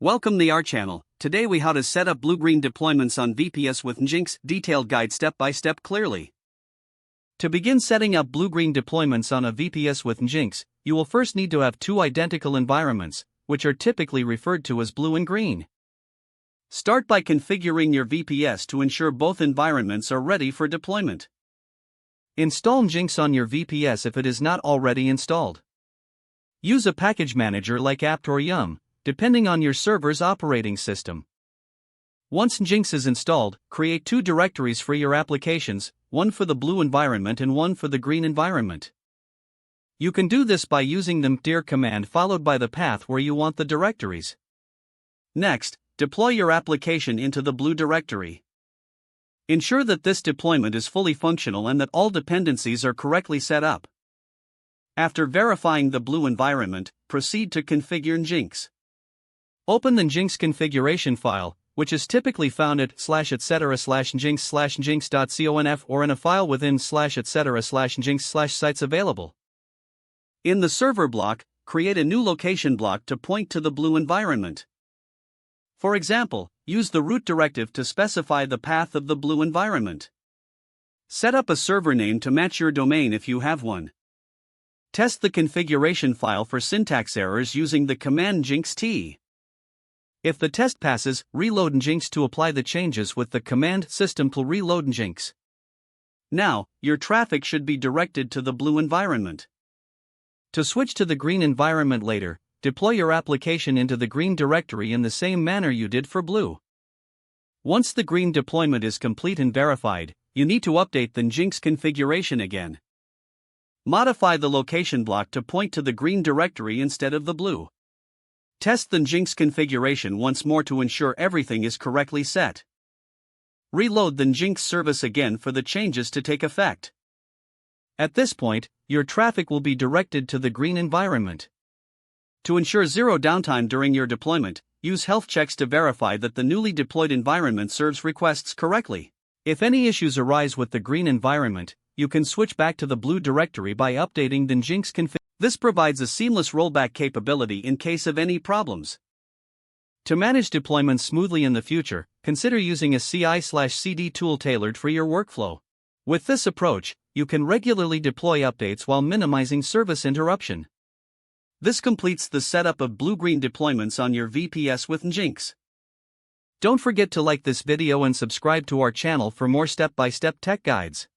Welcome to our channel. Today we how to set up blue-green deployments on VPS with Nginx, detailed guide step by step clearly. To begin setting up blue-green deployments on a VPS with Nginx, you will first need to have two identical environments, which are typically referred to as blue and green. Start by configuring your VPS to ensure both environments are ready for deployment. Install Nginx on your VPS if it is not already installed. Use a package manager like apt or yum, depending on your server's operating system. Once Nginx is installed, create two directories for your applications, one for the blue environment and one for the green environment. You can do this by using the mkdir command followed by the path where you want the directories. Next, deploy your application into the blue directory. Ensure that this deployment is fully functional and that all dependencies are correctly set up. After verifying the blue environment, proceed to configure Nginx. Open the Nginx configuration file, which is typically found at /etc/nginx/nginx.conf or in a file within /etc/nginx/sites available. In the server block, create a new location block to point to the blue environment. For example, use the root directive to specify the path of the blue environment. Set up a server name to match your domain if you have one. Test the configuration file for syntax errors using the command nginx. If the test passes, reload Nginx to apply the changes with the command system-reload Nginx. Now, your traffic should be directed to the blue environment. To switch to the green environment later, deploy your application into the green directory in the same manner you did for blue. Once the green deployment is complete and verified, you need to update the Nginx configuration again. Modify the location block to point to the green directory instead of the blue. Test the Nginx configuration once more to ensure everything is correctly set. Reload the Nginx service again for the changes to take effect. At this point, your traffic will be directed to the green environment. To ensure zero downtime during your deployment, use health checks to verify that the newly deployed environment serves requests correctly. If any issues arise with the green environment, you can switch back to the blue directory by updating the Nginx configuration. This provides a seamless rollback capability in case of any problems. To manage deployments smoothly in the future, consider using a CI/CD tool tailored for your workflow. With this approach, you can regularly deploy updates while minimizing service interruption. This completes the setup of blue-green deployments on your VPS with Nginx. Don't forget to like this video and subscribe to our channel for more step-by-step tech guides.